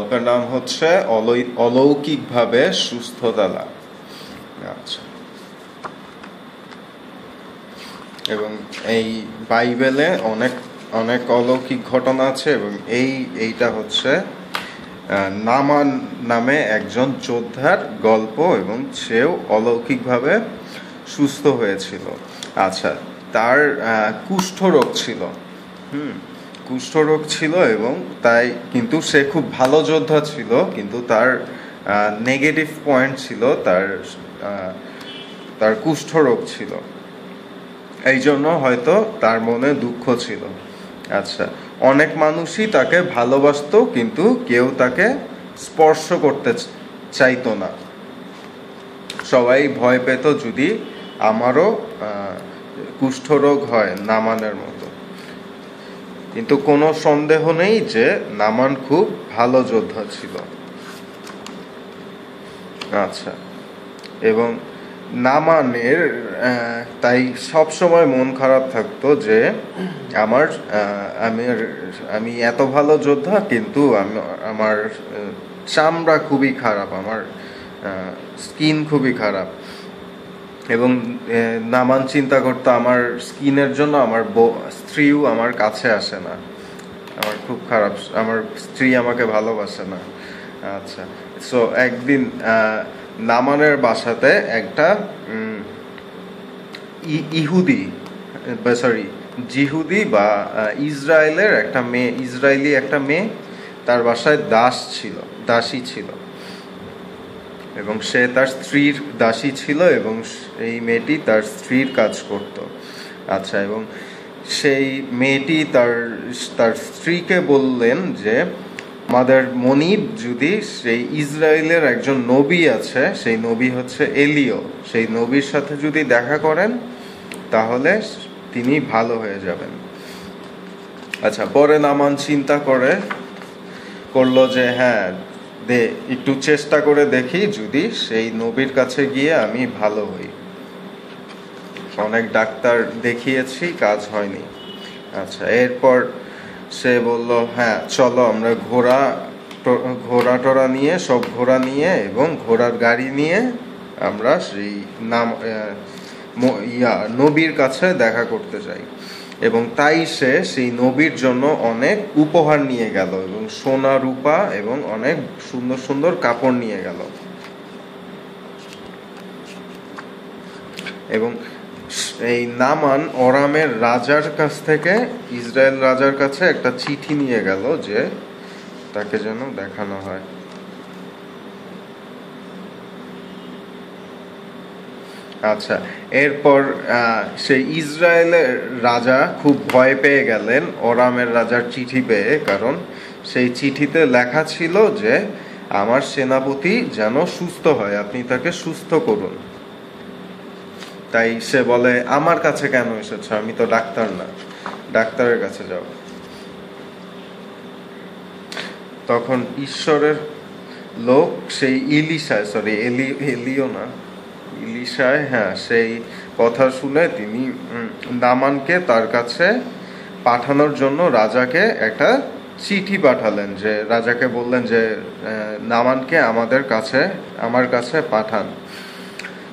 গল্পের নাম হচ্ছে অলৌকিকভাবে সুস্থতা লাভ। আচ্ছা, এবং এই বাইবেলে অনেক অনেক অলৌকিক ঘটনা আছে, এবং এইটা হচ্ছে নামান নামে একজন যোদ্ধার গল্প, এবং সেও অলৌকিকভাবে সুস্থ হয়েছিল। আচ্ছা, তার কুষ্ঠরোগ ছিল। কুষ্ঠরোগ ছিল, এবং তাই কিন্তু সে খুব ভালো যোদ্ধা ছিল, কিন্তু তার নেগেটিভ পয়েন্ট ছিল তার কুষ্ঠরোগ ছিল। এই জন্য হয়তো তার মনে দুঃখ ছিল। আচ্ছা, অনেক মানুষই তাকে ভালোবাসতো, কিন্তু কেউ তাকে স্পর্শ করতে চাইতো না। সবাই ভয় পেত যদি আমারও কুষ্ঠরোগ হয় নামানের মতো। কিন্তু কোনো সন্দেহ নেই যে নামান খুব ভালো যোদ্ধা ছিল। আচ্ছা, এবং নামানের তাই সব সময় মন খারাপ থাকতো যে আমি এত ভালো যোদ্ধা, কিন্তু আমার চামড়া খুবই খারাপ, আমার স্কিন খুবই খারাপ। এবং নামান চিন্তা করতো আমার স্কিনের জন্য আমার স্ত্রীও আমার কাছে আসে না, আমার খুব খারাপ, আমার স্ত্রী আমাকে ভালোবাসে না। আচ্ছা, সো একদিন নামানের বাসাতে একটা জিহুদি বা ইসরায়েলি একটা মেয়ে তার বাসায় দাসী ছিল, এবং সে তার স্ত্রীর দাসী ছিল, এবং এই মেয়েটি তার স্ত্রীর কাজ করত। আচ্ছা, এবং সেই মেয়েটি তার স্ত্রীকে বললেন যে আমাদের মনিব যদি সেই ইসরায়েলের একজন নবী আছে, সেই নবী হচ্ছে এলিও, সেই নবীর সাথে যদি দেখা করেন তাহলে তিনি ভালো হয়ে যাবেন। আচ্ছা, পরে নামান চিন্তা করলো যে হ্যাঁ, একটু চেষ্টা করে দেখি যদি সেই নবীর কাছে গিয়ে আমি ভালো হই। অনেক ডাক্তার দেখিয়েছি, কাজ হয়নি। আচ্ছা, এরপর সে বলল হ্যাঁ চলো আমরা ঘোড়া নিয়ে এবং ঘোড়ার গাড়ি নিয়ে আমরা সেই নবীর কাছে দেখা করতে যাই। এবং তাই সে সেই নবীর জন্য অনেক উপহার নিয়ে গেল, এবং সোনা রূপা এবং অনেক সুন্দর সুন্দর কাপড় নিয়ে গেল। এবং এই নামান অরামের রাজার কাছ থেকে ইসরায়েল রাজার কাছে একটা চিঠি নিয়ে গেল যে তাকে যেন দেখানো হয়। আচ্ছা, এরপর সেই ইসরায়েলের রাজা খুব ভয় পেয়ে গেলেন অরামের রাজার চিঠি পেয়ে, কারণ সেই চিঠিতে লেখা ছিল যে আমার সেনাপতি যেন সুস্থ হয়, আপনি তাকে সুস্থ করুন। তাই সে বলে আমার কাছে কেন এসেছো, আমি তো ডাক্তার না, ডাক্তারের কাছে যাও। তখন ঈশ্বরের লোক সেই ইলিশায় হ্যাঁ, সেই কথা শুনে তিনি নামানকে তার কাছে পাঠানোর জন্য রাজাকে একটা চিঠি পাঠালেন, যে রাজাকে বললেন যে নামানকে আমার কাছে পাঠান।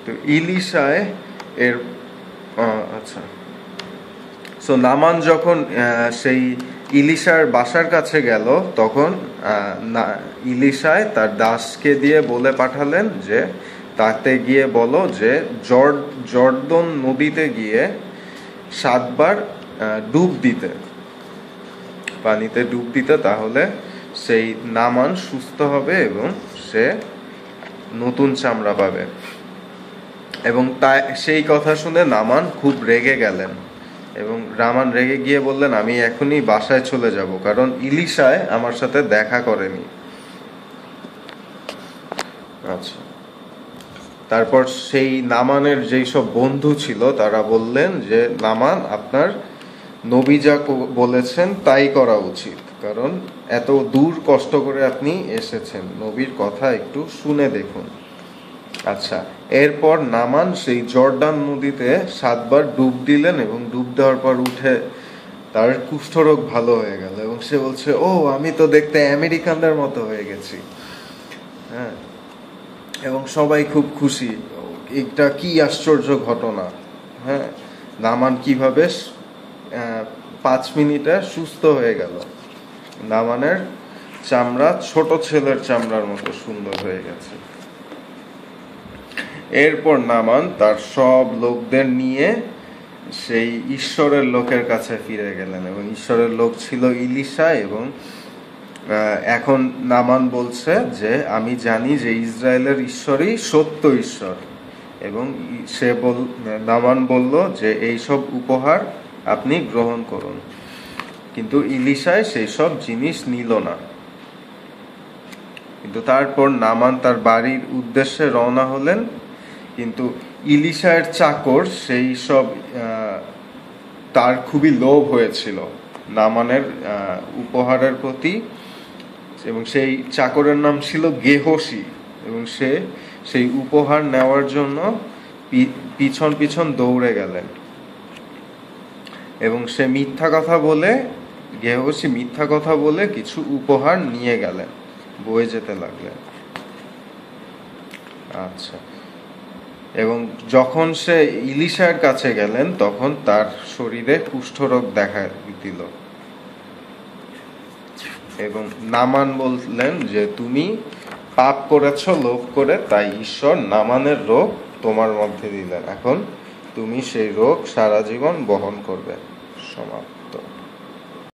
তো ইলিশায় আচ্ছা, সো নামান যখন সেই ইলিশার বাসার কাছে গেল, তখন ইলিশায় তার দাসকে দিয়ে বলে পাঠালেন যে তাতে গিয়ে বলো যে জর্দন নদীতে গিয়ে 7 বার পানিতে ডুব দিতে, তাহলে সেই নামান সুস্থ হবে এবং সে নতুন চামড়া পাবে। এবং তাই সেই কথা শুনে নামান খুব রেগে গেলেন, এবং রামান রেগে গিয়ে বললেন আমি এখনই বাসায় চলে যাব, কারণ ইলিশায় আমার সাথে দেখা করেনি। আচ্ছা, তারপর সেই নামানের যেই সব বন্ধু ছিল তারা বললেন যে নামান, আপনার নবী যা বলেছেন তাই করা উচিত, কারণ এত দূর কষ্ট করে আপনি এসেছেন, নবীর কথা একটু শুনে দেখুন। আচ্ছা, এরপর নামান সেই জর্দান নদীতে 7 বার ডুব দিলেন, এবং ডুব দেওয়ার পর উঠে তার কুষ্ঠরোগ ভালো হয়ে গেল এবং সে বলছে, ও আমি তো দেখতে আমেরিকানদের মতো হয়ে গেছি। হ্যাঁ, এবং সবাই খুব খুশি, এটা কি আশ্চর্য ঘটনা। হ্যাঁ, নামান কিভাবে 5 মিনিটে সুস্থ হয়ে গেল। নামানের চামড়া ছোট ছেলের চামড়ার মতো সুন্দর হয়ে গেছে। এরপর নামান তার সব লোকদের নিয়ে সেই ঈশ্বরের লোকের কাছে ফিরে গেলেন এবং ঈশ্বরের লোক ছিল ইলিশা। এবং এখন নামান বলছে যে আমি জানি যে ইসরায়েলের ঈশ্বরই সত্য ঈশ্বর। এবং নামান বলল যে এইসব উপহার আপনি গ্রহণ করুন, কিন্তু ইলিশায় সেই সব জিনিস নিল না। কিন্তু তারপর নামান তার বাড়ির উদ্দেশ্যে রওনা হলেন, কিন্তু ইলিশার চাকর সেই সব তার খুবই লোভ হয়েছিল নামানের উপহারের প্রতি, এবং সেই চাকরের নাম ছিল গেহসি। এবং সে সেই উপহার নেওয়ার জন্য পিছন পিছন দৌড়ে গেলেন এবং সে গেহসি মিথ্যা কথা বলে কিছু উপহার নিয়ে গেলেন, বয়ে যেতে লাগলেন। আচ্ছা, এবং যখন সে ইলিশার কাছে গেলেন তখন তার শরীরে কুষ্ঠরোগ দেখা দিল এবং নামান বললেন যে তুমি পাপ করেছ লোভ করে, তাই ঈশ্বর নামানের রোগ তোমার মধ্যে দিলেন, এখন তুমি সেই রোগ সারা জীবন বহন করবে। সমাপ্ত।